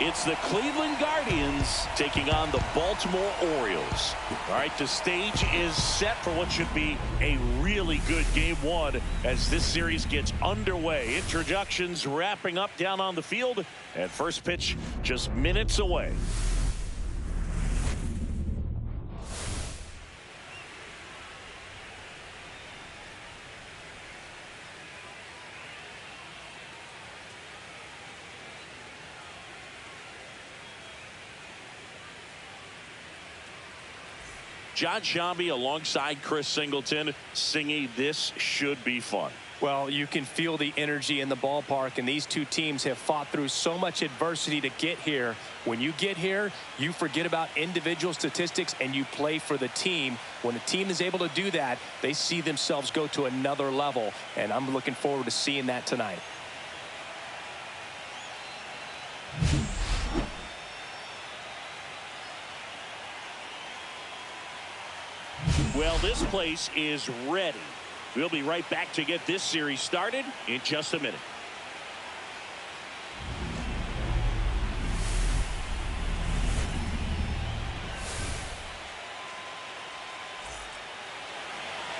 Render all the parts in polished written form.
It's the Cleveland Guardians taking on the Baltimore Orioles. All right, the stage is set for what should be a really good game one as this series gets underway. Introductions wrapping up down on the field, and first pitch just minutes away. John Shambi alongside Chris Singleton. Singy, this should be fun. Well, you can feel the energy in the ballpark, and these two teams have fought through so much adversity to get here. When you get here, you forget about individual statistics and you play for the team. When a team is able to do that, they see themselves go to another level, and I'm looking forward to seeing that tonight. Well, this place is ready. We'll be right back to get this series started in just a minute.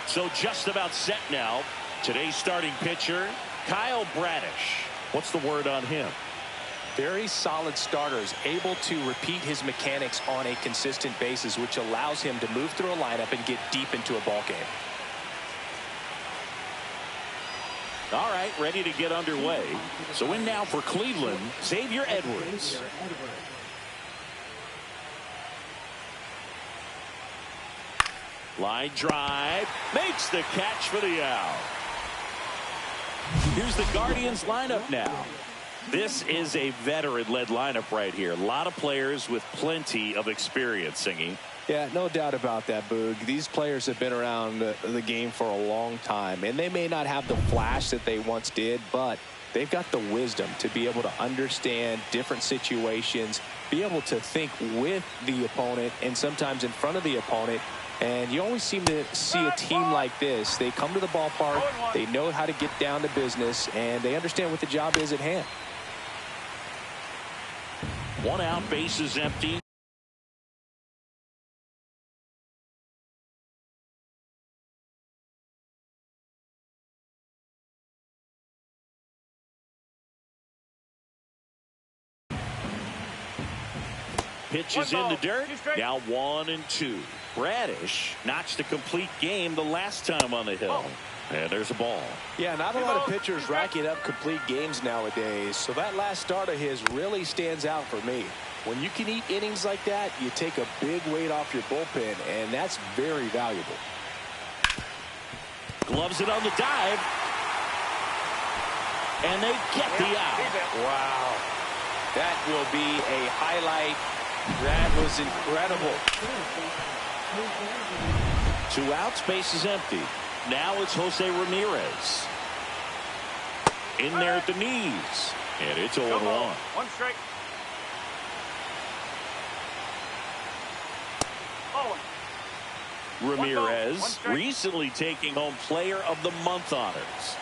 So just about set now. Today's starting pitcher, Kyle Bradish. What's the word on him? Very solid starters, able to repeat his mechanics on a consistent basis, which allows him to move through a lineup and get deep into a ball game. All right, ready to get underway. So in now for Cleveland, Xavier Edwards. Line drive, makes the catch for the out. Here's the Guardians lineup now. This is a veteran-led lineup right here. A lot of players with plenty of experience, Singy. Yeah, no doubt about that, Boog. These players have been around the game for a long time, and they may not have the flash that they once did, but they've got the wisdom to be able to understand different situations, be able to think with the opponent and sometimes in front of the opponent. And you always seem to see a team like this. They come to the ballpark, they know how to get down to business, and they understand what the job is at hand. One out, base is empty. Pitch is in the dirt. Now 1-2. Bradish notched a complete game the last time on the hill. And there's a ball. Yeah, not a lot of pitchers racking up complete games nowadays. So that last start of his really stands out for me. When you can eat innings like that, you take a big weight off your bullpen, and that's very valuable. Gloves it on the dive. And they get the out. Wow. That will be a highlight. That was incredible. 2 outs, base is empty. Now it's Jose Ramirez. In there at the knees. And it's 0-1. 1 strike. Ramirez recently taking home Player of the Month honors.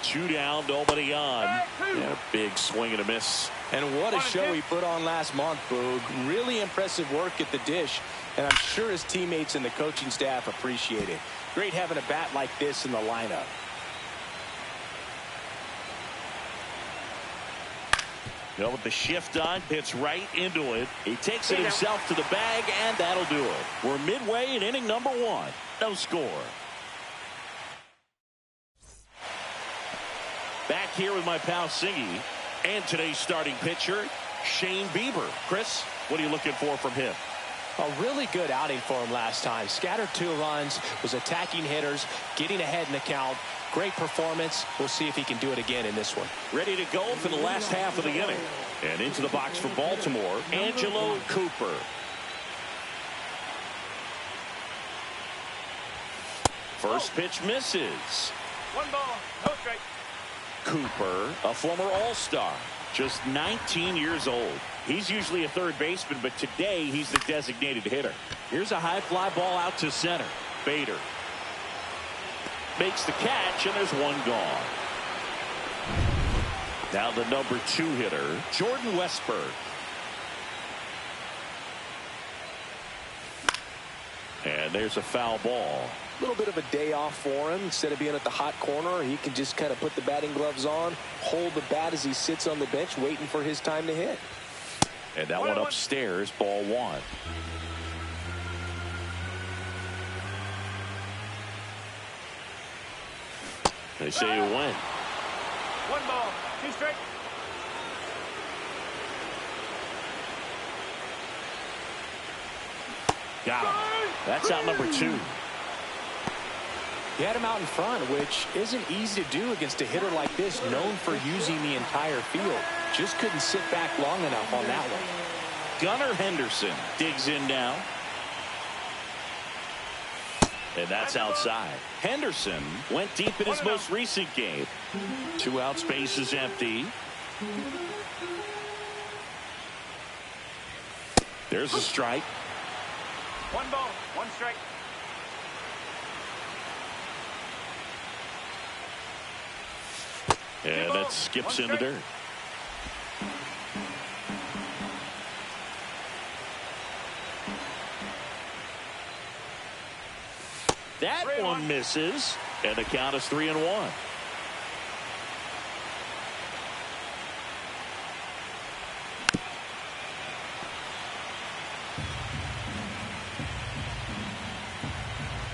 2 down, nobody on. And a big swing and a miss. And what a show he put on last month, Boog. Really impressive work at the dish. And I'm sure his teammates and the coaching staff appreciate it. Great having a bat like this in the lineup. You know, with the shift on, hits right into it. He takes it himself to the bag, and that'll do it. We're midway in inning number 1. No score. Back here with my pal Singy and today's starting pitcher, Shane Bieber. Chris, what are you looking for from him? A really good outing for him last time. Scattered 2 runs, was attacking hitters, getting ahead in the count. Great performance. We'll see if he can do it again in this one. Ready to go for the last half of the inning. And into the box for Baltimore, Angelo Cooper. First pitch misses. 1 ball, no strike. Cooper, a former All-Star, just 19 years old. He's usually a third baseman, but today he's the designated hitter. Here's a high fly ball out to center. Bader makes the catch, and there's one gone. Now the number 2 hitter, Jordan Westburg. And there's a foul ball. A little bit of a day off for him. Instead of being at the hot corner, he can just kind of put the batting gloves on, hold the bat as he sits on the bench, waiting for his time to hit. And that one upstairs, ball 1. They say you win. 1 ball, 2 strikes. Got him. That's out number 2. He had him out in front, which isn't easy to do against a hitter like this, known for using the entire field. Just couldn't sit back long enough on that one. Gunnar Henderson digs in now. And that's outside. Henderson went deep in his most recent game. 2 outs, base is empty. There's a strike. 1 ball, 1 strike. And that skips in the dirt. That one misses, and the count is 3-1.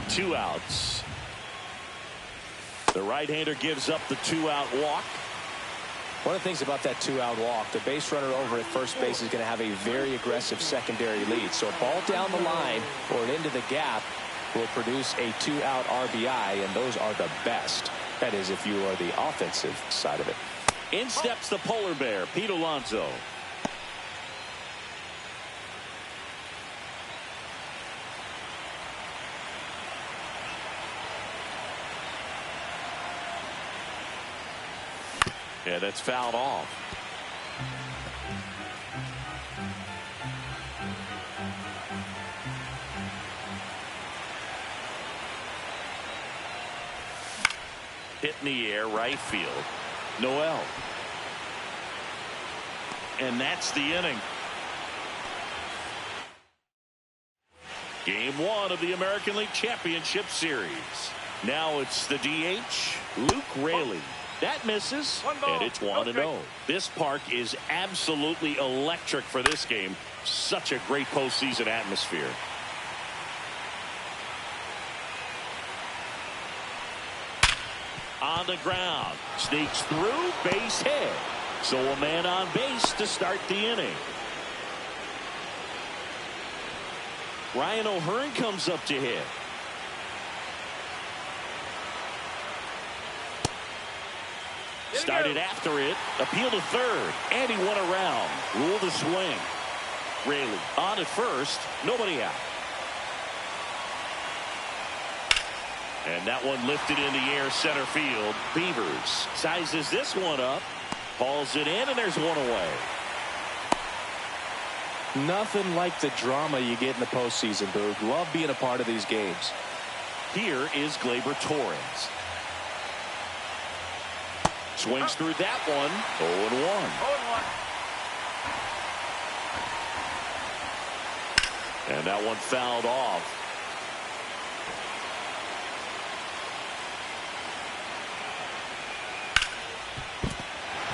Two outs. The right-hander gives up the 2-out walk. One of the things about that 2-out walk, the base runner over at first base is going to have a very aggressive secondary lead. So a ball down the line or into the gap will produce a 2-out RBI, and those are the best. That is, if you are the offensive side of it. In steps the polar bear, Pete Alonso. Yeah, that's fouled off. Hit in the air, right field. Noel. And that's the inning. Game 1 of the American League Championship Series. Now it's the DH, Luke Raley. That misses, and it's 1-0. This park is absolutely electric for this game. Such a great postseason atmosphere. On the ground, sneaks through, base hit. So a man on base to start the inning. Ryan O'Hearn comes up to hit. Started after it, appeal to third, and he went around. Rule the swing. Raley on at first, nobody out. And that one lifted in the air, center field. Beavers sizes this one up, hauls it in, and there's one away. Nothing like the drama you get in the postseason, Boog. Love being a part of these games. Here is Gleyber Torres. Swings through that one. 0-1. And that one fouled off.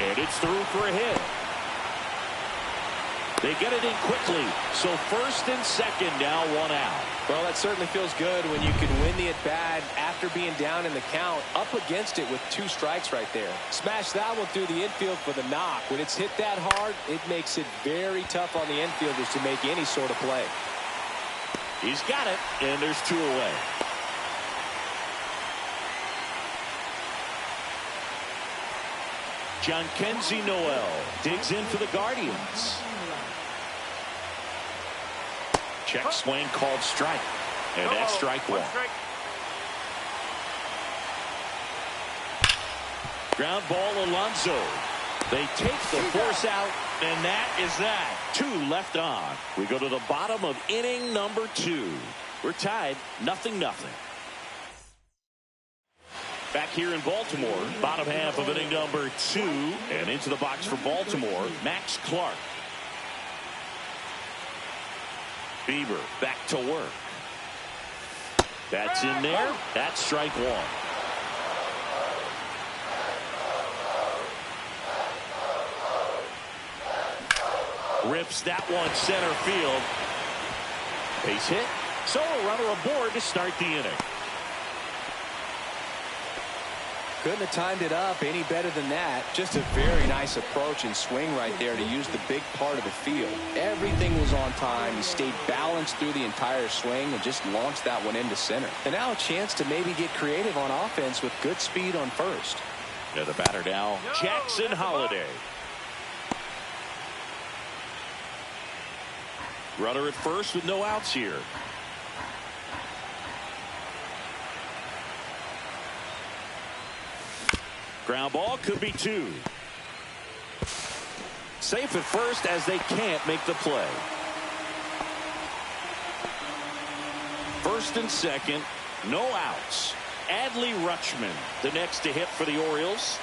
And it's through for a hit. They get it in quickly. So first and second, now one out. Well, that certainly feels good when you can win the at-bat after being down in the count, up against it with 2 strikes right there. Smash that one through the infield for the knock. When it's hit that hard, it makes it very tough on the infielders to make any sort of play. He's got it, and there's 2 away. Jhonkensy Noel digs in for the Guardians. Check swing called strike. And that's strike 1. Ground ball, Alonso. They take the force out, and that is that. 2 left on. We go to the bottom of inning number 2. We're tied 0-0. Back here in Baltimore, bottom half of inning number 2, and into the box for Baltimore, Max Clark. Bieber back to work. That's in there. That's strike 1. Rips that one center field. Base hit. So a runner aboard to start the inning. Couldn't have timed it up any better than that. Just a very nice approach and swing right there to use the big part of the field. Everything was on time. He stayed balanced through the entire swing and just launched that one into center. And now a chance to maybe get creative on offense with good speed on first. Yeah, the batter now, Jackson Holliday. Runner at first with no outs here. Ground ball could be 2. Safe at first as they can't make the play. First and second, no outs. Adley Rutschman, the next to hit for the Orioles.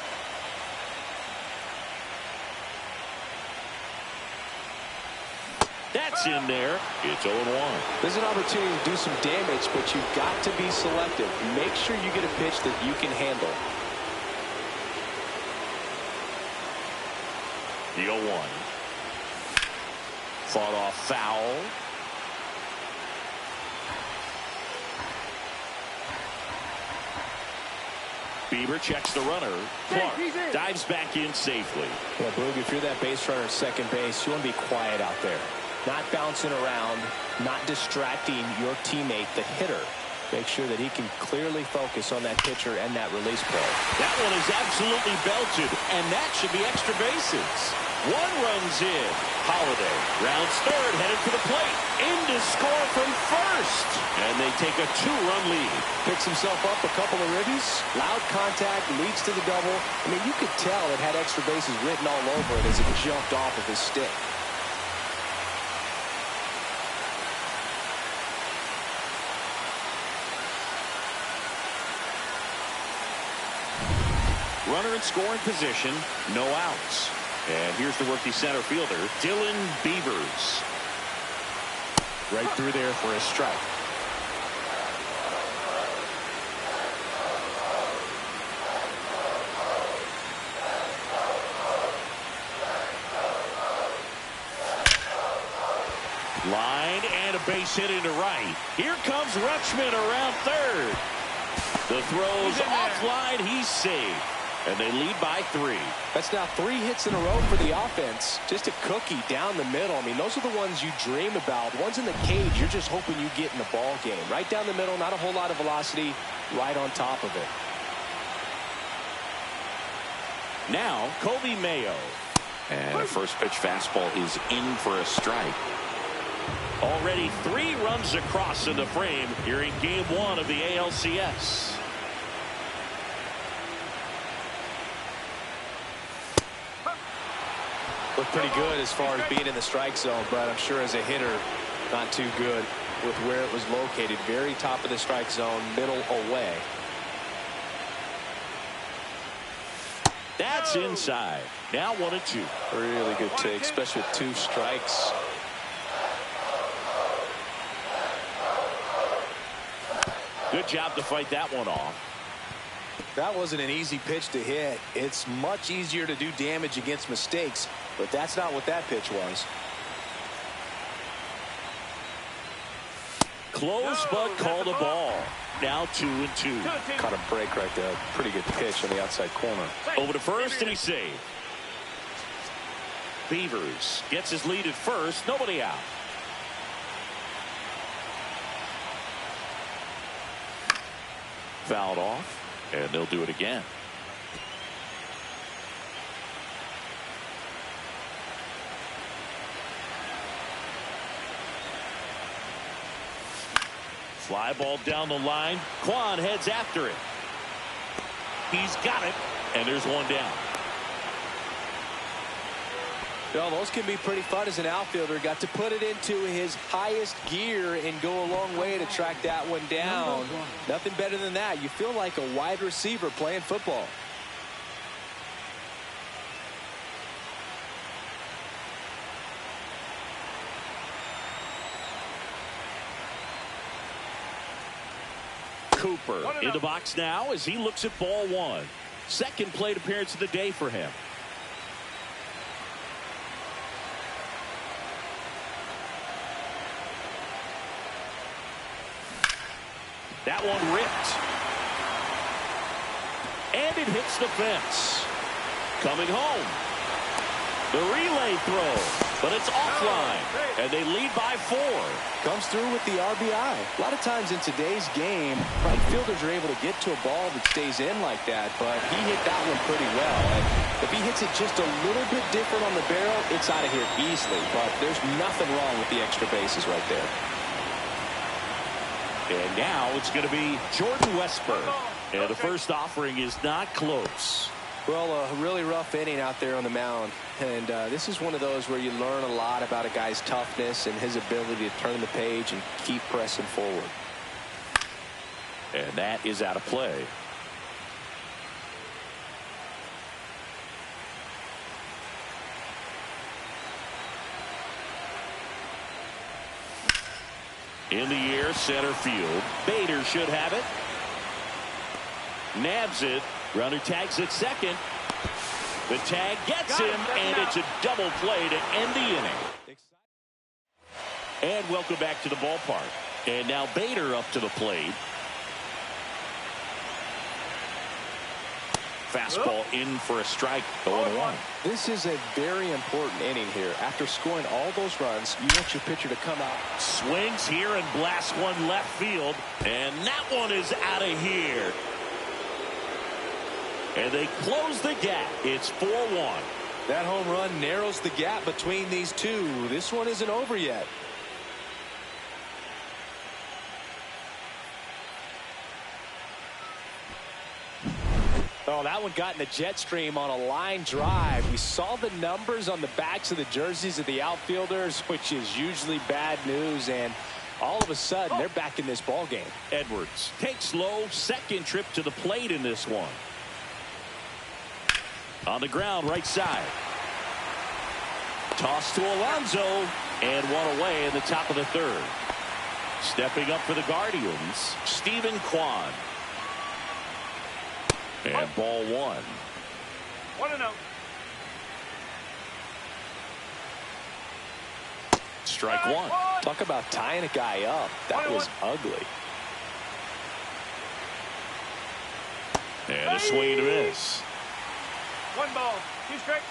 That's in there. It's 0-1. There's an opportunity to do some damage, but you've got to be selective. Make sure you get a pitch that you can handle. The 0-1. Fought off foul. Bieber checks the runner. Clark dives back in safely. Well, Boog, if you're that base runner at second base, you want to be quiet out there. Not bouncing around, not distracting your teammate, the hitter. Make sure that he can clearly focus on that pitcher and that release play. That one is absolutely belted, and that should be extra bases. 1 runs in. Holliday rounds third, headed for the plate. In to score from first. And they take a 2-run lead. Picks himself up a couple of ribbies. Loud contact, leads to the double. I mean, you could tell it had extra bases written all over it as it jumped off of his stick. Runner in scoring position, no outs. And here's the rookie center fielder, Dylan Beavers. Right through there for a strike. Line and a base hit into right. Here comes Rutschman around third. The throw's offline. He's saved. And they lead by 3. That's now 3 hits in a row for the offense. Just a cookie down the middle. I mean, those are the ones you dream about. Ones in the cage, you're just hoping you get in the ball game. Right down the middle, not a whole lot of velocity, right on top of it. Now, Kobe Mayo. And a first pitch fastball is in for a strike. Already 3 runs across in the frame here in game 1 of the ALCS. Looked pretty good as far as being in the strike zone, but I'm sure as a hitter, not too good with where it was located. Very top of the strike zone, middle away. That's inside. Now 1-2. Really good take, especially with 2 strikes. Good job to fight that one off. That wasn't an easy pitch to hit. It's much easier to do damage against mistakes, but that's not what that pitch was. Close, but called a ball. Now 2-2. Caught a break right there. Pretty good pitch on the outside corner. Over to first, and he saved. Beavers gets his lead at first. Nobody out. Fouled off, and they'll do it again. Fly ball down the line. Kwan heads after it. He's got it, and there's one down. Well, those can be pretty fun as an outfielder. Got to put it into his highest gear and go a long way to track that one down. Nothing better than that. You feel like a wide receiver playing football. Cooper in the box now as he looks at ball one. Second plate appearance of the day for him. That one ripped. And it hits the fence. Coming home. The relay throw. But it's offline. And they lead by 4. Comes through with the RBI. A lot of times in today's game, right fielders are able to get to a ball that stays in like that, but he hit that one pretty well. And if he hits it just a little bit different on the barrel, it's out of here easily. But there's nothing wrong with the extra bases right there. And now it's going to be Jordan Westburg. And the first offering is not close. Well, a really rough inning out there on the mound. And this is one of those where you learn a lot about a guy's toughness and his ability to turn the page and keep pressing forward. And that is out of play. In the air, center field. Bader should have it. Nabs it. Runner tags at second. The tag gets him, and it's a double play to end the inning. And welcome back to the ballpark. And now Bader up to the plate. Fastball in for a strike. 0-1. This is a very important inning here. After scoring all those runs, you want your pitcher to come out. Swings here and blasts one left field. And that one is out of here. And they close the gap. It's 4-1. That home run narrows the gap between these two. This one isn't over yet. Oh, that one got in the jet stream on a line drive. We saw the numbers on the backs of the jerseys of the outfielders, which is usually bad news, and all of a sudden they're back in this ball game. Edwards takes low, second trip to the plate in this one. On the ground, right side. Toss to Alonso, and one away in the top of the third. Stepping up for the Guardians, Stephen Kwan. And ball one. 1-0. Strike one. Talk about tying a guy up. That was ugly. And a swing and a miss. 1 ball, 2 strikes.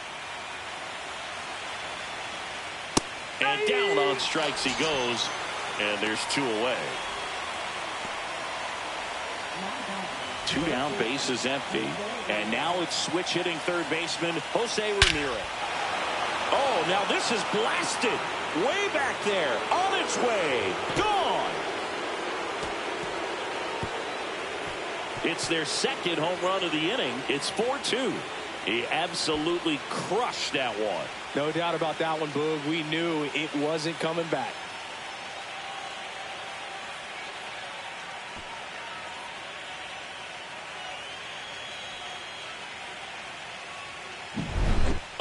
And down on strikes he goes. And there's 2 away. 2 down, bases empty. And now it's switch hitting third baseman Jose Ramirez. Oh, now this is blasted. Way back there. On its way. Gone. It's their second home run of the inning. It's 4-2. He absolutely crushed that one. No doubt about that one, Boog. We knew it wasn't coming back.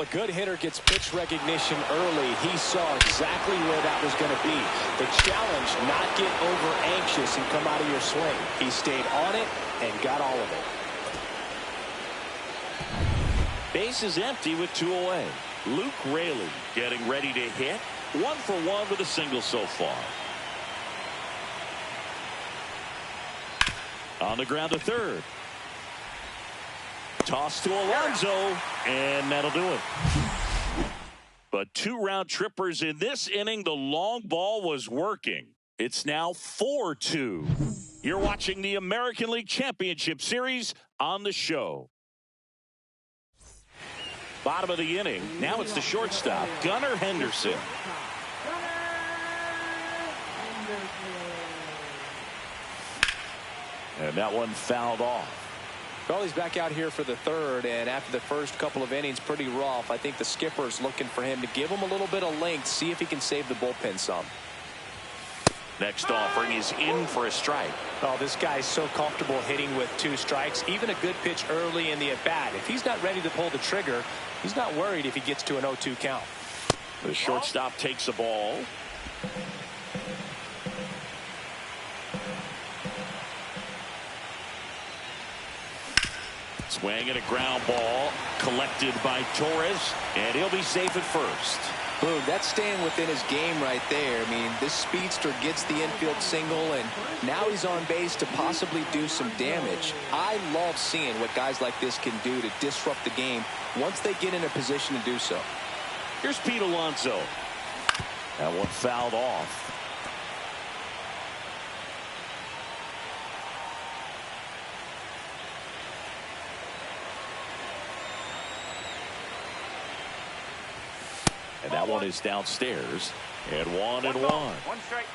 A good hitter gets pitch recognition early. He saw exactly where that was going to be. The challenge, not get over anxious and come out of your swing. He stayed on it and got all of it. Base is empty with 2 away. Luke Raley getting ready to hit. 1 for 1 with a single so far. On the ground to third. Toss to Alonso, and that'll do it. But 2 round trippers in this inning. The long ball was working. It's now 4-2. You're watching the American League Championship Series on the show. Bottom of the inning. Now it's the shortstop, Gunnar Henderson. And that one fouled off. Well, he's back out here for the third, and after the first couple of innings, pretty rough. I think the skipper's looking for him to give him a little bit of length, see if he can save the bullpen some. Next offering is in for a strike. Oh, this guy's so comfortable hitting with 2 strikes. Even a good pitch early in the at-bat. If he's not ready to pull the trigger, he's not worried if he gets to an 0-2 count. The shortstop takes the ball. Swing at a ground ball collected by Torres, and he'll be safe at first. Boog, that's staying within his game right there. I mean, this speedster gets the infield single, and now he's on base to possibly do some damage. I love seeing what guys like this can do to disrupt the game once they get in a position to do so. Here's Pete Alonso. That one fouled off. And that one is downstairs. And 1-1. 1 strike.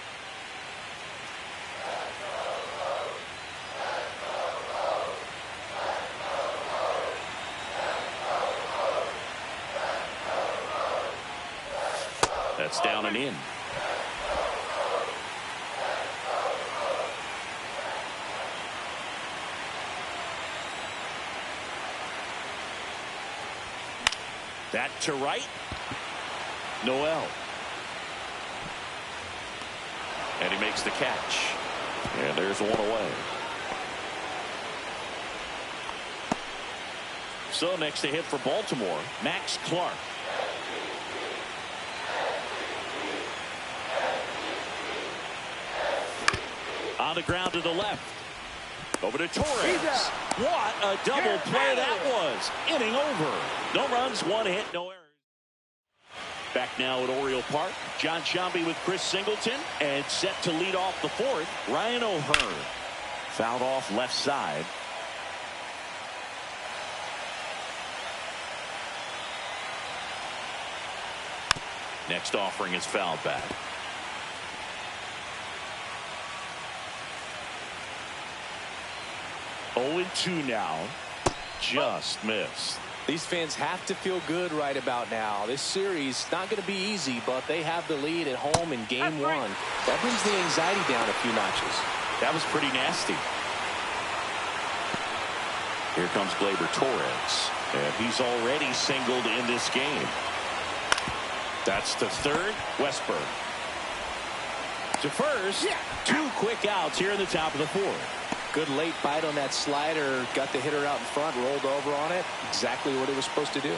That's down and in. That to right. Noel. And he makes the catch. And there's 1 away. So next to hit for Baltimore, Max Clark. On the ground to the left. Over to Torres. What a double play that was. Inning over. No runs, 1 hit, no errors. Back now at Oriole Park, John Sciambi with Chris Singleton, and set to lead off the 4th, Ryan O'Hearn. Fouled off left side. Next offering is fouled back. 0-2 now. Just missed. These fans have to feel good right about now. This series not going to be easy, but they have the lead at home in game 1. That brings the anxiety down a few notches. That was pretty nasty. Here comes Gleyber Torres, and he's already singled in this game. That's to third, Westburg. To first, 2 quick outs here in the top of the 4th. Good late bite on that slider. Got the hitter out in front, rolled over on it. Exactly what he was supposed to do.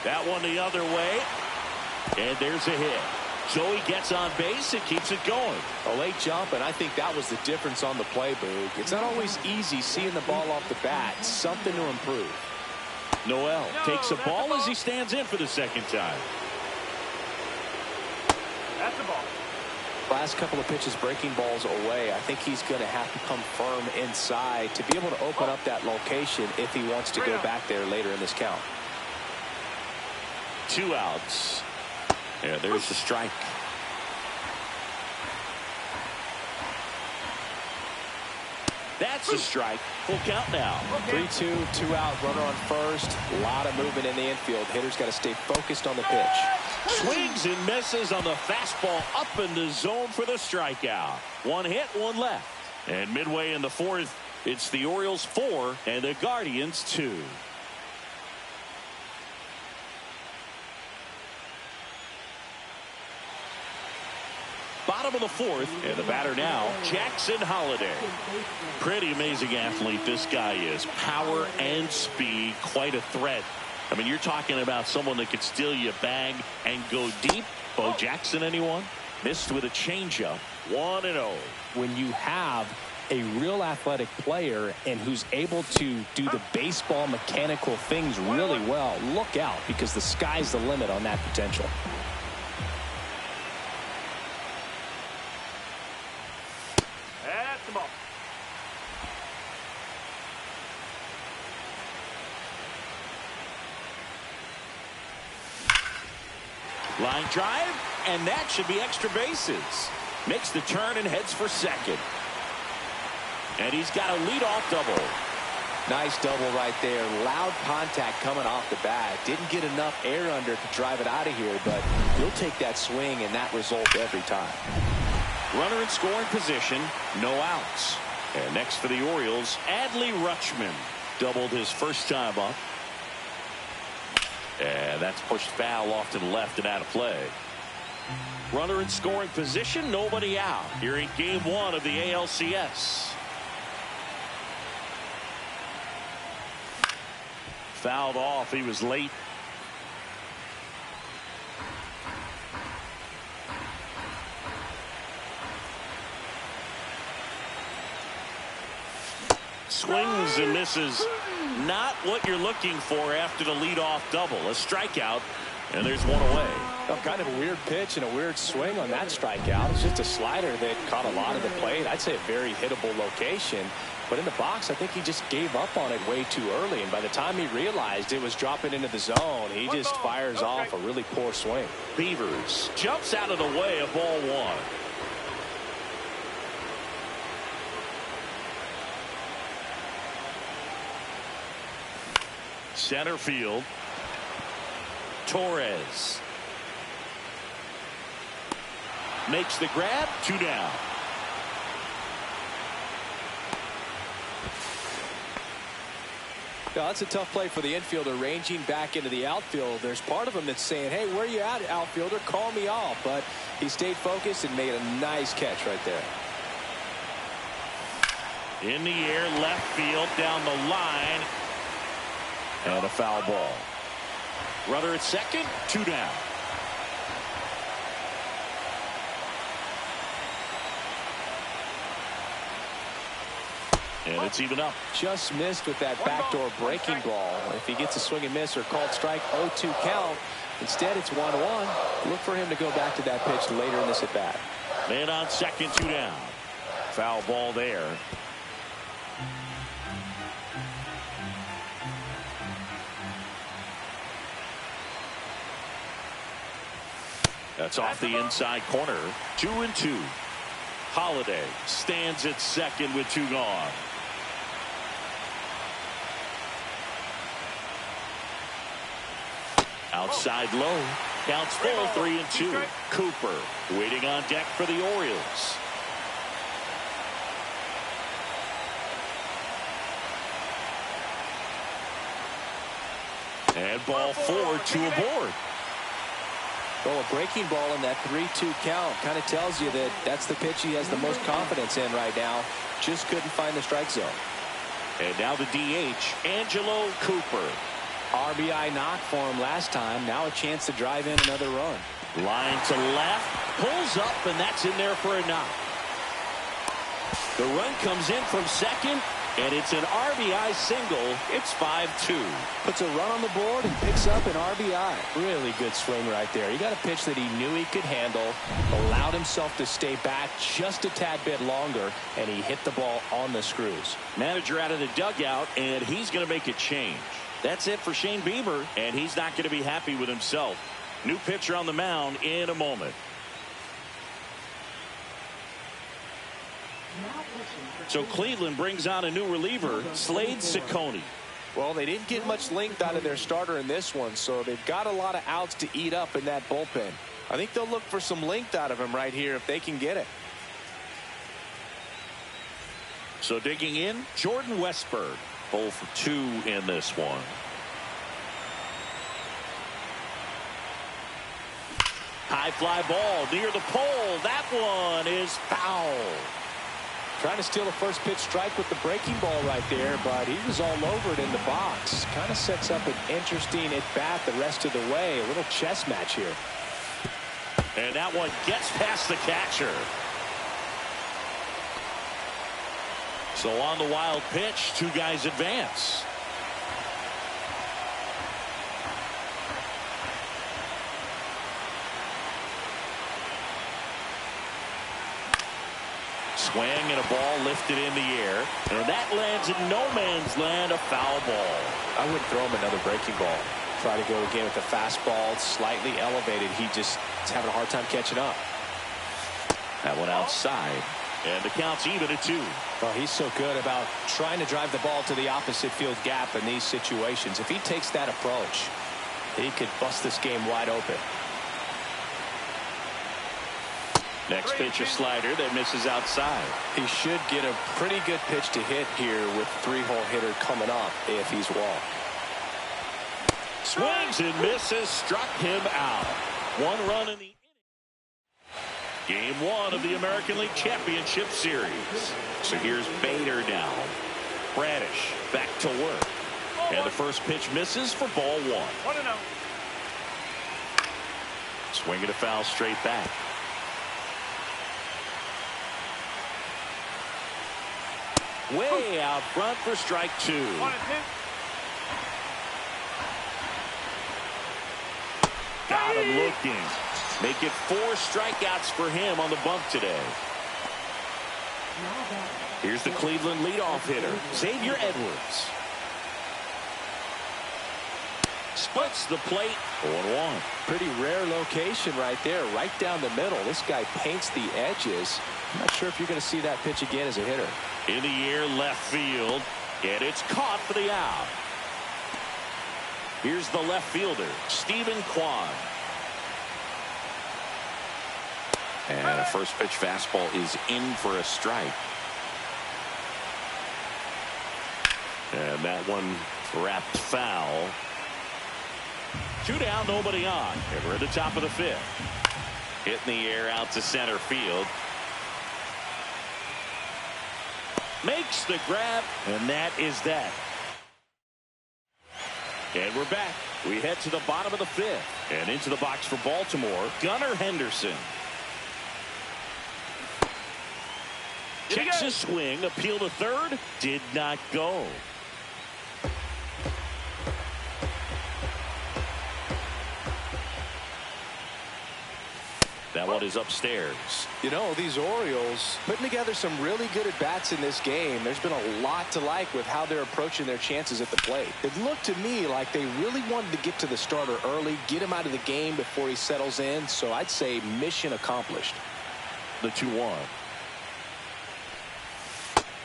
That one the other way. And there's a hit. So he gets on base and keeps it going. A late jump, and I think that was the difference on the play, Boog. It's not always easy seeing the ball off the bat. Something to improve. Noel takes a ball as he stands in for the 2nd time. That's the ball. Last couple of pitches breaking balls away. I think he's going to have to come firm inside to be able to open up that location if he wants to go back there later in this count. 2 outs. Yeah, there's the strike. That's a strike. Full count now. 3-2, 2 out, runner on first. A lot of movement in the infield. Hitter's got to stay focused on the pitch. Swings and misses on the fastball up in the zone for the strikeout. 1 hit, 1 left. And midway in the 4th, it's the Orioles 4 and the Guardians 2. bottom of the fourth, and the batter now, Jackson Holliday. Pretty amazing athlete this guy is. Power and speed, quite a threat. I mean, you're talking about someone that could steal you a bag and go deep. Bo Jackson, anyone? Missed with a changeup. 1-0. When you have a real athletic player and who's able to do the baseball mechanical things really well, look out, because the sky's the limit on that potential. That's the ball. Line drive, and that should be extra bases. Makes the turn and heads for second. And he's got a leadoff double. Nice double right there. Loud contact coming off the bat. Didn't get enough air under to drive it out of here, but you'll take that swing and that result every time. Runner in scoring position, no outs. And next for the Orioles, Adley Rutschman. Doubled his first time up. And that's pushed foul off to the left and out of play. Runner in scoring position, nobody out here in game one of the ALCS. Fouled off. He was late. Swings and misses. Not what you're looking for after the leadoff double. A strikeout, and there's one away. Well, kind of a weird pitch and a weird swing on that strikeout. It's just a slider that caught a lot of the plate. I'd say a very hittable location. But in the box, I think he just gave up on it way too early. And by the time he realized it was dropping into the zone, he just fires off a really poor swing. Beavers jumps out of the way of ball one. Center field. Torres makes the grab. 2 down. Now, that's a tough play for the infielder, ranging back into the outfield. There's part of him that's saying, hey, where you at, outfielder? Call me off. But he stayed focused and made a nice catch right there. In the air, left field, down the line. And a foul ball. Runner at second, 2 down. And it's even up. Just missed with that backdoor breaking ball. If he gets a swing and miss or called strike, 0-2 count. Instead, it's 1-1. Look for him to go back to that pitch later in this at bat. Man on second, 2 down. Foul ball there. That's off the inside corner. 2-2. Holliday stands at second with 2 gone. Outside low. Counts full. 3-2. Cooper waiting on deck for the Orioles. And ball 4, 2 aboard. Well, a breaking ball in that 3-2 count kind of tells you that that's the pitch he has the most confidence in right now. Just couldn't find the strike zone. And now the DH, Angelo Cooper. RBI knock for him last time. Now a chance to drive in another run. Line to left. Pulls up, and that's in there for a knock. The run comes in from second, and it's an RBI single. It's 5-2. Puts a run on the board and picks up an RBI. Really good swing right there. He got a pitch that he knew he could handle, allowed himself to stay back just a tad bit longer, and he hit the ball on the screws. Manager out of the dugout, and he's going to make a change. That's it for Shane Bieber, and he's not going to be happy with himself. New pitcher on the mound in a moment. So Cleveland brings on a new reliever, Slade Ciccone. Well, they didn't get much length out of their starter in this one, so they've got a lot of outs to eat up in that bullpen. I think they'll look for some length out of him right here if they can get it. So digging in, Jordan Westburg, 0 for 2 in this one. High fly ball near the pole. That one is foul. Trying to steal the first pitch strike with the breaking ball right there, but he was all over it in the box. Kind of sets up an interesting at-bat the rest of the way. A little chess match here. And that one gets past the catcher. So on the wild pitch, two guys advance. Swing and a ball lifted in the air. And that lands in no man's land, a foul ball. I wouldn't throw him another breaking ball. Try to go again with the fastball, slightly elevated. He just is having a hard time catching up. That one outside. And the count's even at 2. Well, he's so good about trying to drive the ball to the opposite field gap in these situations. If he takes that approach, he could bust this game wide open. Next pitch, a slider that misses outside. He should get a pretty good pitch to hit here with three-hole hitter coming up if he's walked. Swings and misses, struck him out. 1 run in the Game 1 of the American League Championship Series. So here's Bader now. Bradish back to work. And the first pitch misses for ball 1. 1-0. Swing and a foul straight back. Way out front for strike 2. 1-2. Got him looking. Make it 4 strikeouts for him on the bump today. Here's the Cleveland leadoff hitter, Xavier Edwards. Splits the plate, 0-1. Pretty rare location right there, right down the middle. This guy paints the edges. I'm not sure if you're going to see that pitch again as a hitter. In the air, left field, and it's caught for the out. Here's the left fielder, Stephen Kwan. And a first pitch fastball is in for a strike. And that one wrapped foul. 2 down, nobody on. And we're at the top of the 5th. Hit in the air out to center field. Makes the grab, and that is that. And we're back. We head to the bottom of the 5th. And into the box for Baltimore, Gunnar Henderson. Checks his swing, appeal to third, did not go. That one is upstairs. You know, these Orioles putting together some really good at-bats in this game. There's been a lot to like with how they're approaching their chances at the plate. It looked to me like they really wanted to get to the starter early, get him out of the game before he settles in. So I'd say mission accomplished. The 2-1.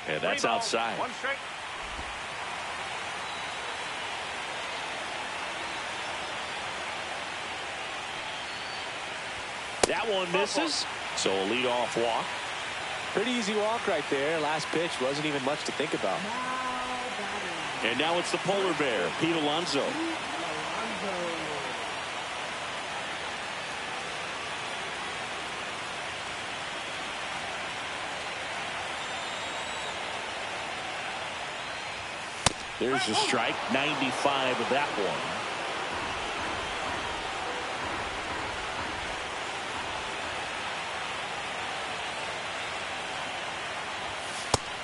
And that's outside. 1 strike. That one misses. So a leadoff walk. Pretty easy walk right there. Last pitch wasn't even much to think about. And now it's the polar bear, Pete Alonso. There's a strike, 95 of that one.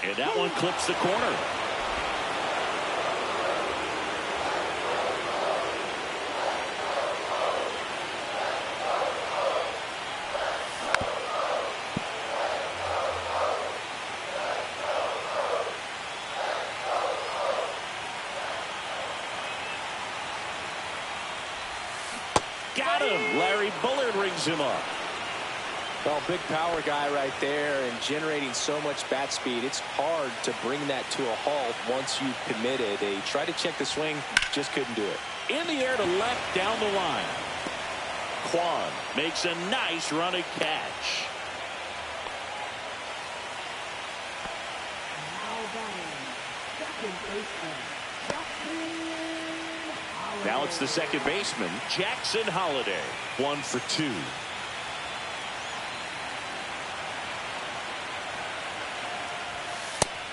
And that one clips the corner. Got him. Larry Bullard rings him up. Well, big power guy right there and generating so much bat speed. It's hard to bring that to a halt once you've committed. They tried to check the swing, just couldn't do it. In the air to left, down the line. Kwan makes a nice running catch. Now it's the second baseman, Jackson Holliday. 1 for 2.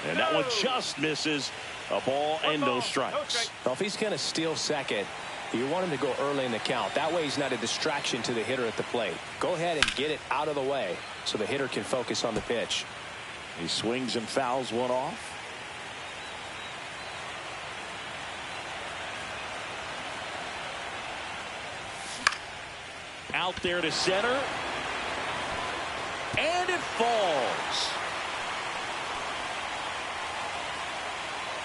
And that one just misses. A ball and no strikes. Well, if he's going to steal second, you want him to go early in the count. That way he's not a distraction to the hitter at the plate. Go ahead and get it out of the way so the hitter can focus on the pitch. He swings and fouls one off. Out there to center. And it falls.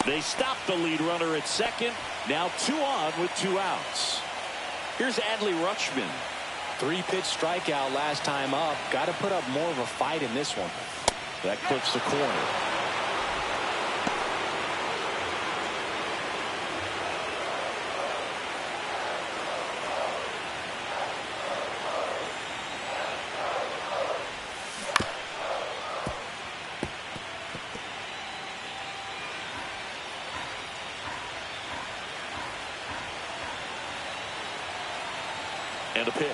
They stop the lead runner at second. Now 2 on with 2 outs. Here's Adley Rutschman. 3-pitch strikeout last time up. Got to put up more of a fight in this one. That clips the corner. And a pitch.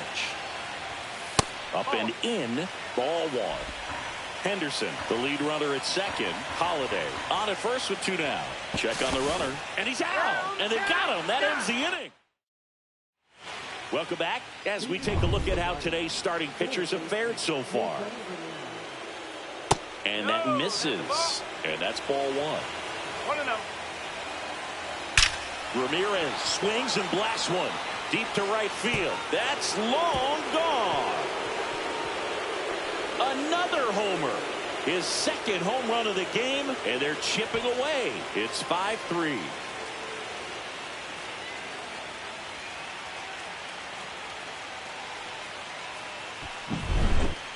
Up and in. Ball 1. Henderson, the lead runner at second. Holiday on at first with 2 down. Check on the runner. And he's out. And they got him. That ends the inning. Welcome back as we take a look at how today's starting pitchers have fared so far. And that misses. And that's ball 1. 1-0. Ramirez swings and blasts one. Deep to right field. That's long gone. Another homer. His second home run of the game, and they're chipping away. It's 5-3.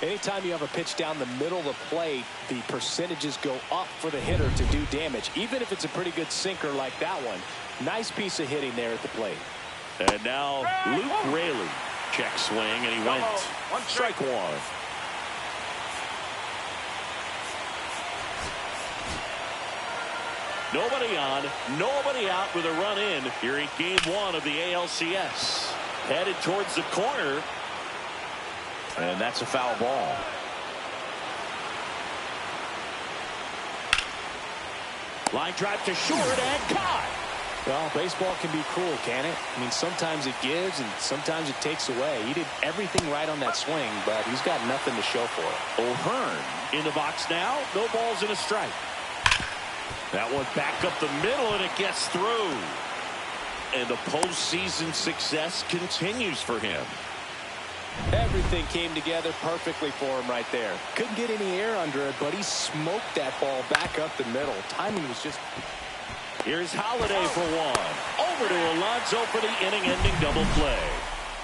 Anytime you have a pitch down the middle of the plate, the percentages go up for the hitter to do damage, even if it's a pretty good sinker like that one. Nice piece of hitting there at the plate. And now Luke Raley. Check swing, and he went. Strike 1. Nobody on, nobody out with a run in here in game 1 of the ALCS. Headed towards the corner. And that's a foul ball. Line drive to short and caught. Well, baseball can be cruel, can it? I mean, sometimes it gives and sometimes it takes away. He did everything right on that swing, but he's got nothing to show for it. O'Hearn in the box now. No balls and a strike. That one back up the middle, and it gets through. And the postseason success continues for him. Everything came together perfectly for him right there. Couldn't get any air under it, but he smoked that ball back up the middle. Timing was just... Here's Holiday for 1. Over to Alonso for the inning-ending double play.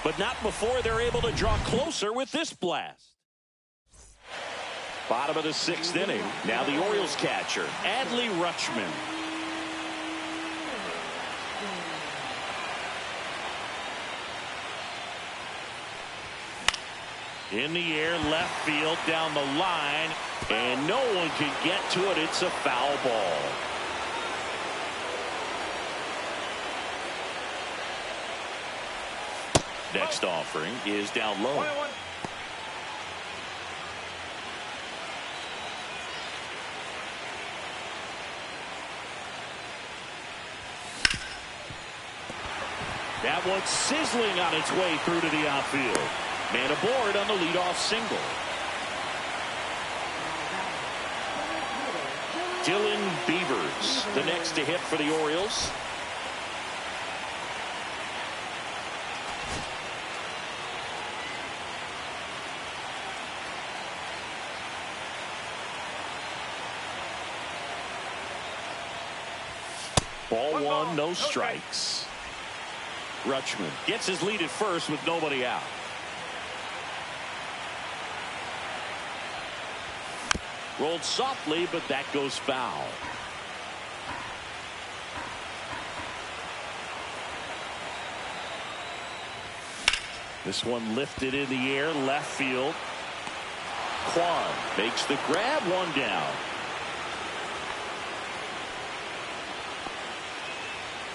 But not before they're able to draw closer with this blast. Bottom of the 6th inning. Now the Orioles catcher, Adley Rutschman. In the air, left field, down the line, and no one can get to it. It's a foul ball. Next offering is down low. 21. That one's sizzling on its way through to the outfield. Man aboard on the leadoff single. Dylan Beavers, the next to hit for the Orioles. Ball 1, no strikes. Rutschman gets his lead at first with nobody out. Rolled softly, but that goes foul. This one lifted in the air, left field. Kwan makes the grab, 1 down.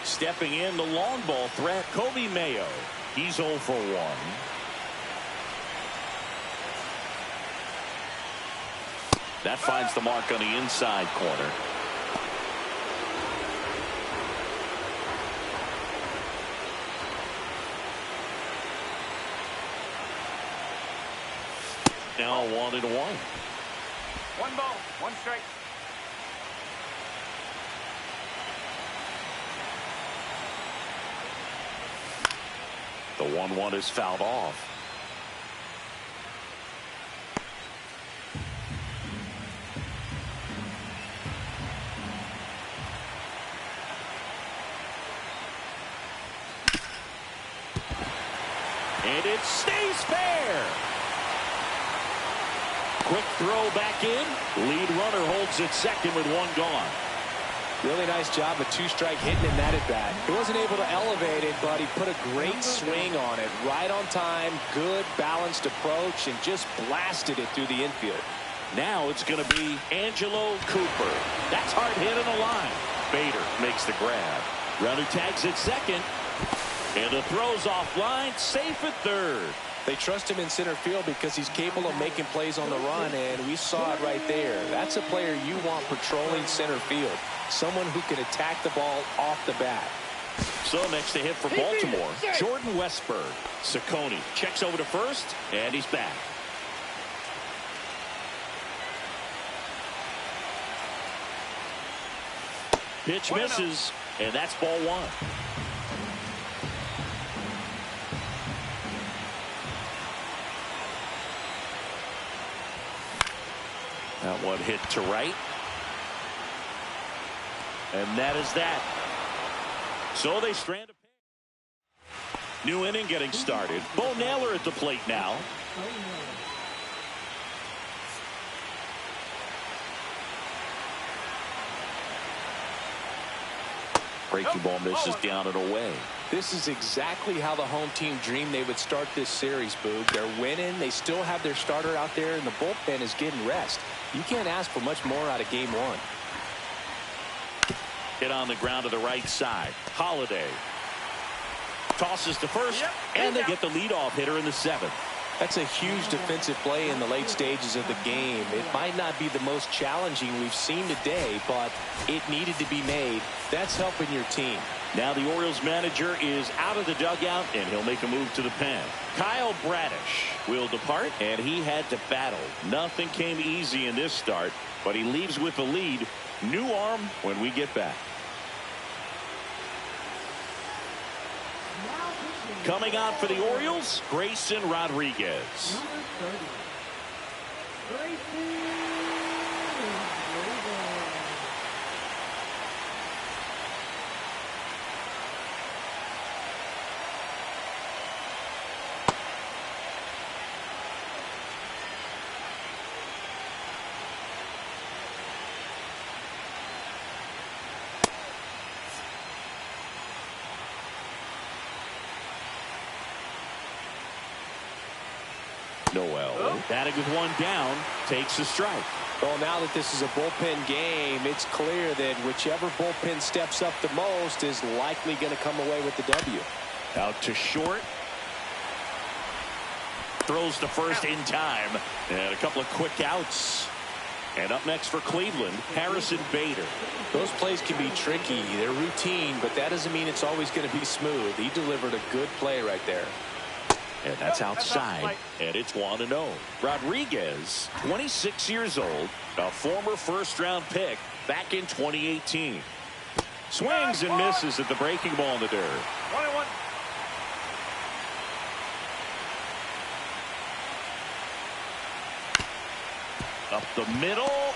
Stepping in the long ball threat, Kobe Mayo. He's 0 for 1. That finds the mark on the inside corner. Now 1-1. 1 ball, 1 strike. The 1-1 is fouled off. And it stays fair. Quick throw back in. Lead runner holds at second with 1 gone. Really nice job of 2-strike hitting in that at bat. He wasn't able to elevate it, but he put a great swing on it. Right on time, good balanced approach, and just blasted it through the infield. Now it's going to be Angelo Cooper. That's hard hit on the line. Bader makes the grab. Runner tags at second. And the throw's offline, safe at third. They trust him in center field because he's capable of making plays on the run, and we saw it right there. That's a player you want patrolling center field. Someone who can attack the ball off the bat. So next to hit for Baltimore, Jordan Westburg. Ciccone checks over to first, and he's back. Pitch misses, and that's ball 1. That one hit to right. And that is that. So they strand a pitch. New inning getting started. Bo Naylor at the plate now. Breaking ball misses down and away. This is exactly how the home team dreamed they would start this series, Boog. They're winning. They still have their starter out there, and the bullpen is getting rest. You can't ask for much more out of game 1. Hit on the ground to the right side. Holiday tosses to first, and they get the leadoff hitter in the 7th. That's a huge defensive play in the late stages of the game. It might not be the most challenging we've seen today, but it needed to be made. That's helping your team. Now the Orioles manager is out of the dugout, and he'll make a move to the pen. Kyle Bradish will depart, and he had to battle. Nothing came easy in this start, but he leaves with the lead. New arm when we get back. Coming on for the Orioles, Grayson Rodriguez. Noel, batting with 1 down, takes a strike. Well, now that this is a bullpen game, it's clear that whichever bullpen steps up the most is likely going to come away with the W. Out to short. Throws to first in time. And a couple of quick outs. And up next for Cleveland, Harrison Bader. Those plays can be tricky. They're routine, but that doesn't mean it's always going to be smooth. He delivered a good play right there. And that's outside, and it's 1-0. Rodriguez, 26 years old, a former first-round pick back in 2018. Swings and misses at the breaking ball in the dirt. 1-1. Up the middle.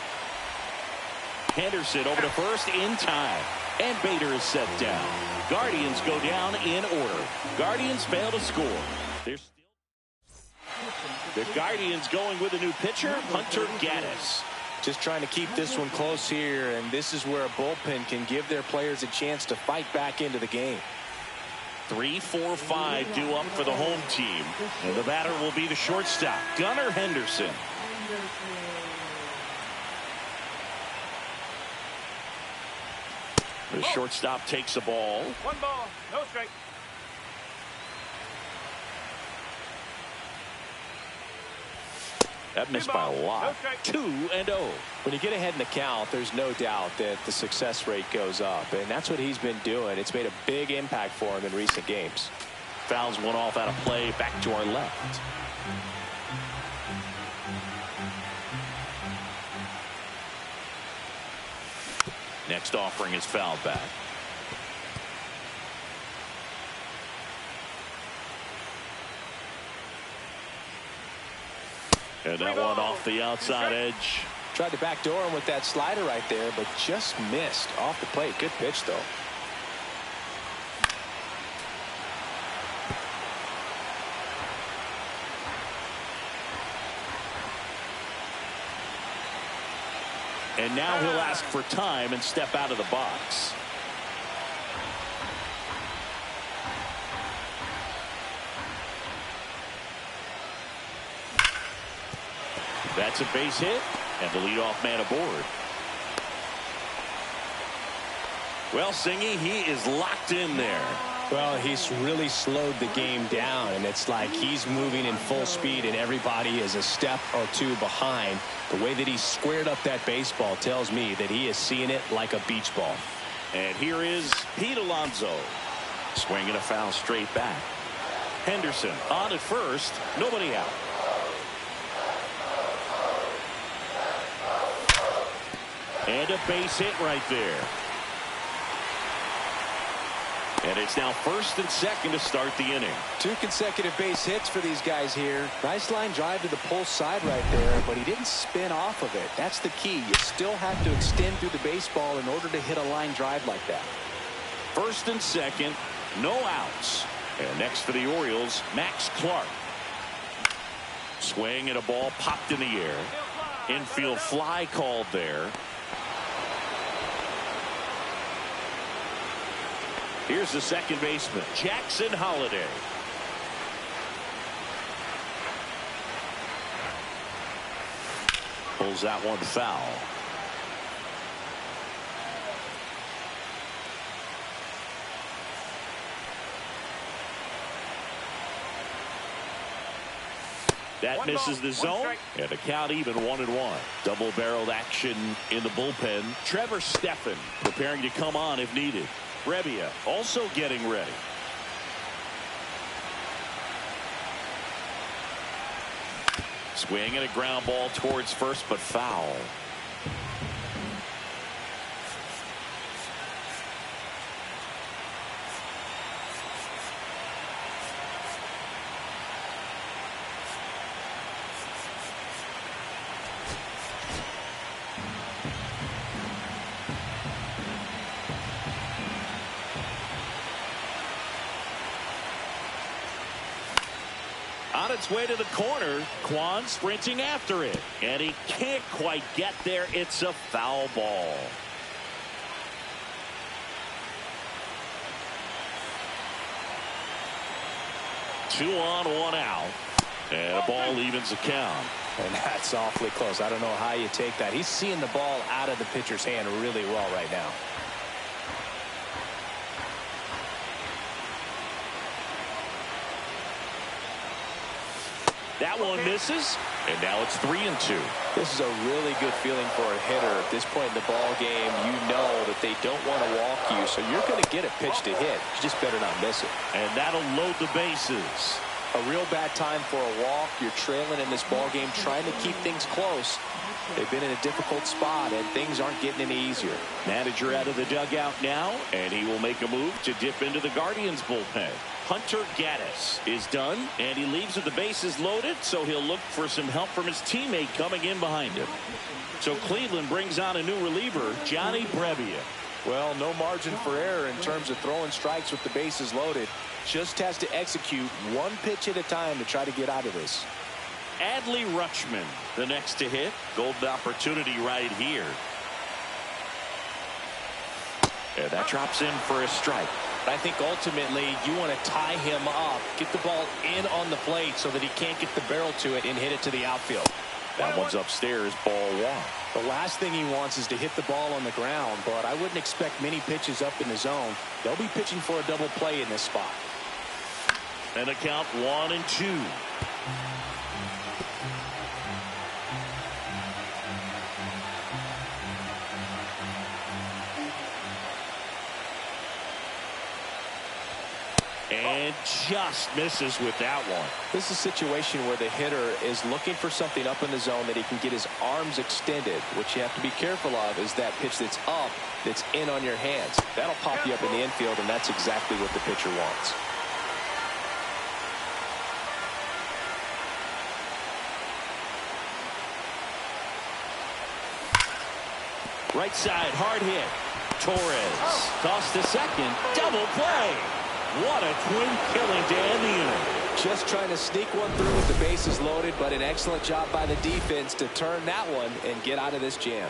Henderson over to first in time. And Bader is set down. Guardians go down in order. Guardians fail to score. The Guardians going with a new pitcher, Hunter Gaddis. Just trying to keep this one close here, and this is where a bullpen can give their players a chance to fight back into the game. 3, 4, 5 due up for the home team. And the batter will be the shortstop, Gunnar Henderson. The shortstop takes a ball. 1 ball, no strike. That missed by a lot. 2-0. When you get ahead in the count, there's no doubt that the success rate goes up, and that's what he's been doing. It's made a big impact for him in recent games. Fouls one off out of play, back to our left. Next offering is fouled back. And that one off the outside edge. Tried to backdoor him with that slider right there, but just missed off the plate. Good pitch, though. And now he'll ask for time and step out of the box. That's a base hit, and the leadoff man aboard. Well, Singy, he is locked in there. Well, he's really slowed the game down, and it's like he's moving in full speed, and everybody is a step or two behind. The way that he squared up that baseball tells me that he is seeing it like a beach ball. And here is Pete Alonso. Swinging a foul straight back. Henderson on at first, nobody out. And a base hit right there. And it's now first and second to start the inning. 2 consecutive base hits for these guys here. Nice line drive to the pull side right there, but he didn't spin off of it. That's the key. You still have to extend through the baseball in order to hit a line drive like that. First and second, no outs. And next for the Orioles, Max Clark. Swing and a ball popped in the air. Infield fly called there. Here's the second baseman, Jackson Holliday. Pulls that one foul. That misses the zone, and the count even 1-1. Double-barreled action in the bullpen. Trevor Stephan preparing to come on if needed. Brebbia also getting ready. Swing and a ground ball towards first, but foul. On its way to the corner, Kwan sprinting after it, and he can't quite get there. It's a foul ball. Two on, one out, and a ball evens the count. And that's awfully close. I don't know how you take that. He's seeing the ball out of the pitcher's hand really well right now. That one misses, and now it's 3-2. This is a really good feeling for a hitter. At this point in the ball game, you know that they don't want to walk you, so you're going to get a pitch to hit. You just better not miss it. And that'll load the bases. A real bad time for a walk. You're trailing in this ball game, trying to keep things close. They've been in a difficult spot, and things aren't getting any easier. Manager out of the dugout now, and he will make a move to dip into the Guardians bullpen. Hunter Gaddis is done, and he leaves with the bases loaded, so he'll look for some help from his teammate coming in behind him. So Cleveland brings on a new reliever, Johnny Brebbia. Well, no margin for error in terms of throwing strikes with the bases loaded. Just has to execute one pitch at a time to try to get out of this. Adley Rutschman, the next to hit. Golden opportunity right here. And that drops in for a strike. I think ultimately you want to tie him up, get the ball in on the plate so that he can't get the barrel to it and hit it to the outfield. That one's upstairs, ball one. The last thing he wants is to hit the ball on the ground, but I wouldn't expect many pitches up in the zone. They'll be pitching for a double play in this spot. And a count 1-2. And just misses with that one. This is a situation where the hitter is looking for something up in the zone that he can get his arms extended. What you have to be careful of is that pitch that's up, that's in on your hands. That'll pop you up in the infield, and that's exactly what the pitcher wants. Right side, hard hit. Torres tossed to second. Double play. What a twin killing to end the inning. Just trying to sneak one through with the bases loaded, but an excellent job by the defense to turn that one and get out of this jam.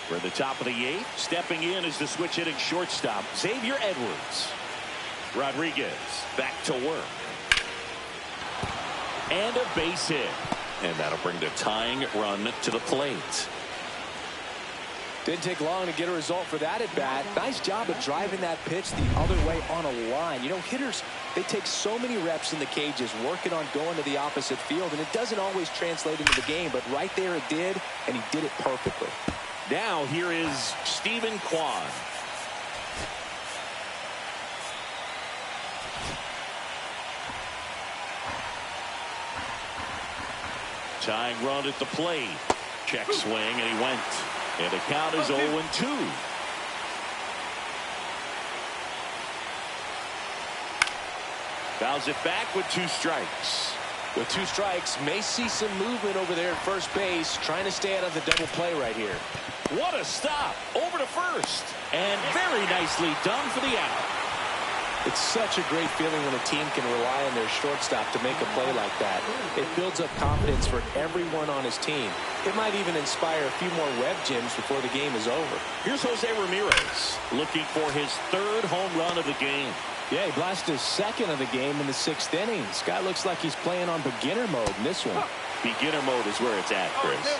We're at the top of the 8th. Stepping in is the switch hitting shortstop, Xavier Edwards. Rodriguez back to work. And a base hit. And that'll bring the tying run to the plate. Didn't take long to get a result for that at bat. Nice job of driving that pitch the other way on a line. You know, hitters, they take so many reps in the cages working on going to the opposite field, and it doesn't always translate into the game, but right there it did, and he did it perfectly. Now here is Stephen Kwan. Tying run at the plate. Check swing, and he went. And the count is 0-2. Fouls it back with 2 strikes. With 2 strikes, may see some movement over there at first base, trying to stay out of the double play right here. What a stop. Over to first. And very nicely done for the out. It's such a great feeling when a team can rely on their shortstop to make a play like that. It builds up confidence for everyone on his team. It might even inspire a few more web gems before the game is over. Here's Jose Ramirez looking for his 3rd home run of the game. Yeah, he blasted his 2nd of the game in the 6th inning. This guy looks like he's playing on beginner mode in this one. Beginner mode is where it's at, Chris.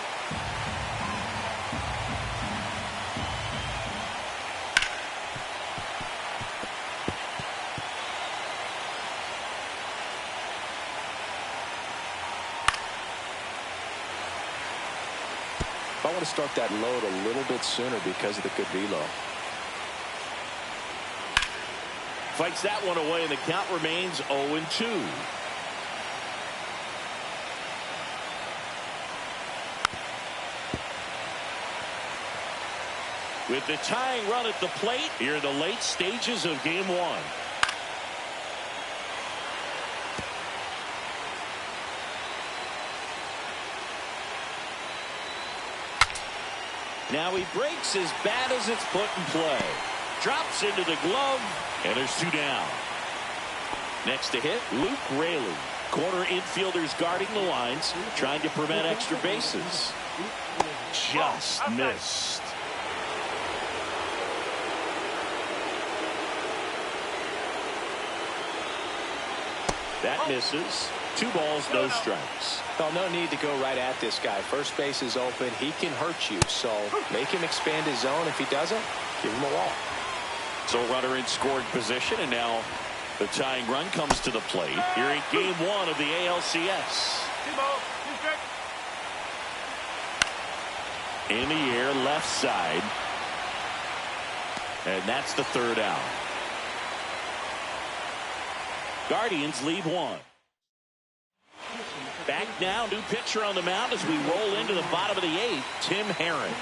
I want to start that load a little bit sooner because of the good velo. Fights that one away, and the count remains 0-2. With the tying run at the plate here in the late stages of game 1. Now he breaks as bad as it's put in play. Drops into the glove, and there's 2 down. Next to hit, Luke Raley. Corner infielders guarding the lines, trying to prevent extra bases. Just missed. That misses. 2 balls, no strikes. Well, no need to go right at this guy. First base is open. He can hurt you. So make him expand his zone. If he doesn't, give him a walk. So runner in scoring position, and now the tying run comes to the plate here in game 1 of the ALCS. 2 balls, 2 strikes. In the air, left side. And that's the 3rd out. Guardians lead 1. Back now, new pitcher on the mound as we roll into the bottom of the 8th, Tim Herron.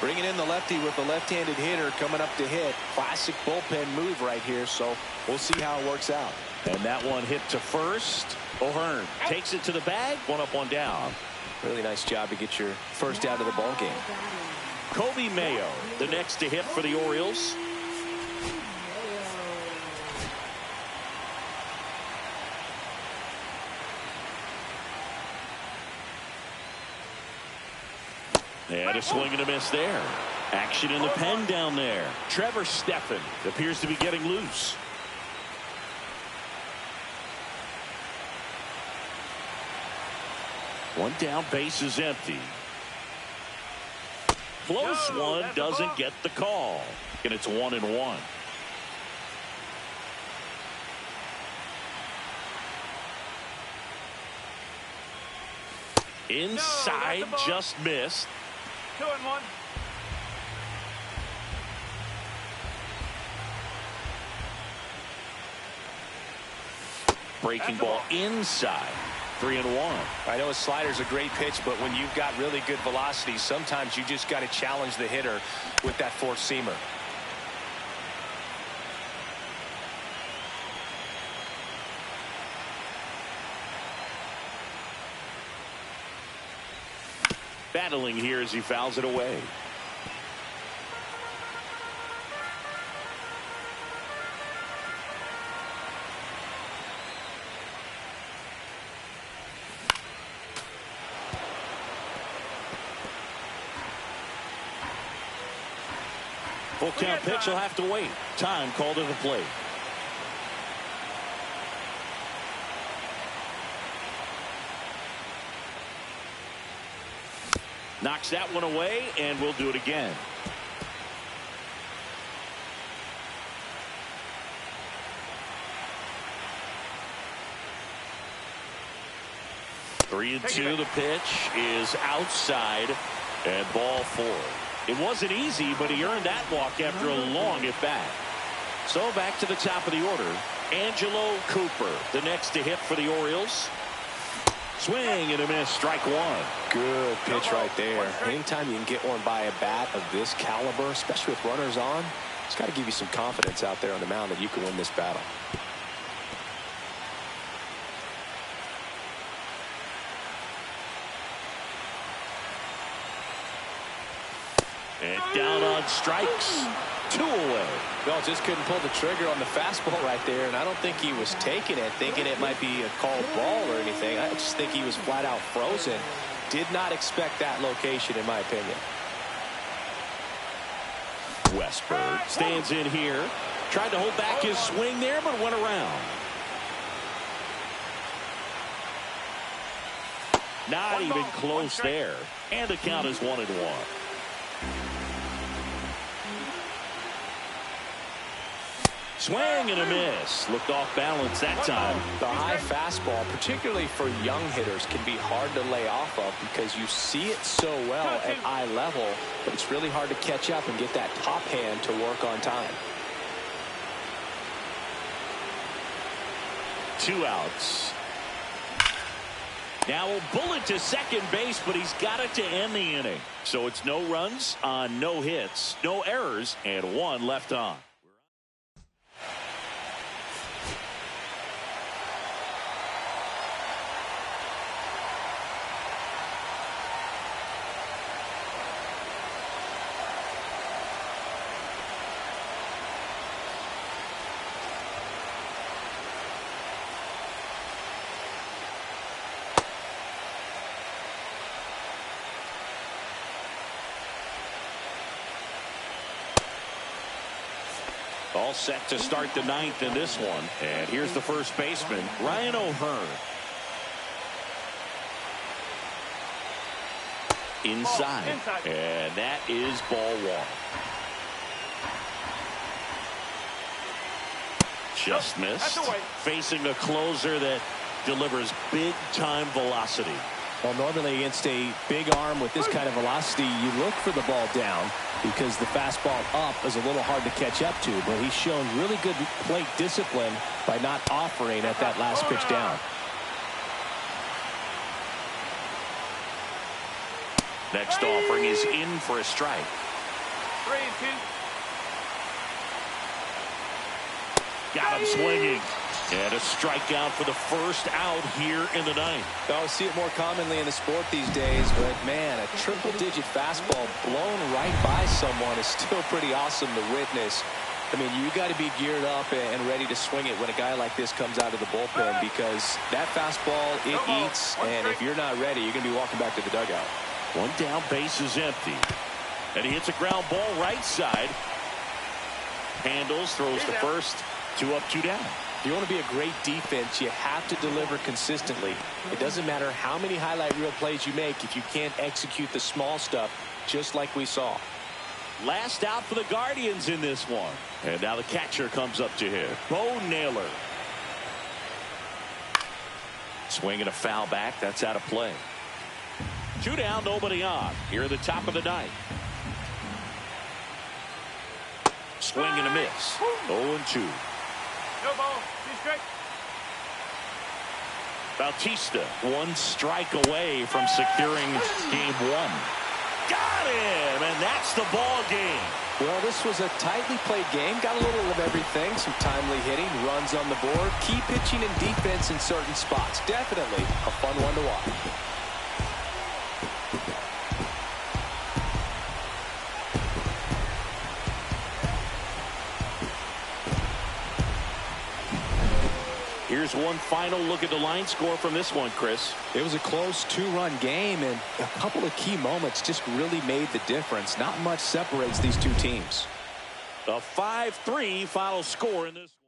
Bringing in the lefty with the left-handed hitter coming up to hit. Classic bullpen move right here, so we'll see how it works out. And that one hit to first. O'Hearn takes it to the bag. 1 up, 1 down. Really nice job to get your first out of the ball game. Kobe Mayo, the next to hit for the Orioles. And a swing and a miss there. Action in the pen down there. Trevor Stephan appears to be getting loose. One down, base is empty. Close one, doesn't get the call. And it's 1-1. Inside, just missed. 2-1. breaking ball inside. 3-1. I know a slider's a great pitch, but when you've got really good velocity, sometimes you just got to challenge the hitter with that four-seamer. Battling here as he fouls it away. Full count pitch will have to wait. Time called to the plate. Knocks that one away, and we'll do it again. Three and two. The pitch is outside, and ball four. It wasn't easy, but he earned that walk after a long at bat. So back to the top of the order. Angelo Cooper, the next to hit for the Orioles. Swing and a miss, strike one. Good pitch right there. Anytime you can get one by a bat of this caliber, especially with runners on, it's got to give you some confidence out there on the mound that you can win this battle. And down on strikes. 2 away. Well, just couldn't pull the trigger on the fastball right there, and I don't think he was taking it, thinking it might be a called ball or anything. I just think he was flat out frozen. Did not expect that location, in my opinion. Westberg stands in here. Tried to hold back his swing there, but went around. Not even close there. And the count is 1-1. Swing and a miss. Looked off balance that time. The high fastball, particularly for young hitters, can be hard to lay off of because you see it so well at eye level, but it's really hard to catch up and get that top hand to work on time. 2 outs. Now a bullet to second base, but he's got it to end the inning. So it's no runs on no hits, no errors, and 1 left on. All set to start the 9th in this one. And here's the first baseman, Ryan O'Hearn. Inside. And that is ball 1. Just missed. Facing a closer that delivers big-time velocity. Well, normally against a big arm with this kind of velocity, you look for the ball down because the fastball up is a little hard to catch up to, but he's shown really good plate discipline by not offering at that last pitch down. Next offering is in for a strike. 3-2. Got him swinging. And a strikeout for the first out here in the 9th. I see it more commonly in the sport these days, but man, a triple-digit fastball blown right by someone is still pretty awesome to witness. I mean, you got to be geared up and ready to swing it when a guy like this comes out of the bullpen, because that fastball, it eats, and if you're not ready, you're going to be walking back to the dugout. 1 down, base is empty. And he hits a ground ball right side. Handles, throws to first. 2 up, 2 down. If you want to be a great defense, you have to deliver consistently. It doesn't matter how many highlight reel plays you make if you can't execute the small stuff, just like we saw. Last out for the Guardians in this one. And now the catcher comes up to hit. Bo Naylor. Swing and a foul back. That's out of play. 2 down, nobody on. Here at the top of the 9th. Swing and a miss. 0-2. No ball. 2 strike. Bautista, one strike away from securing game one. Got him, and that's the ball game. Well, this was a tightly played game. Got a little of everything. Some timely hitting, runs on the board, key pitching and defense in certain spots. Definitely a fun one to watch. Here's one final look at the line score from this one, Chris. It was a close two-run game, and a couple of key moments just really made the difference. Not much separates these two teams. A 5-3 final score in this one.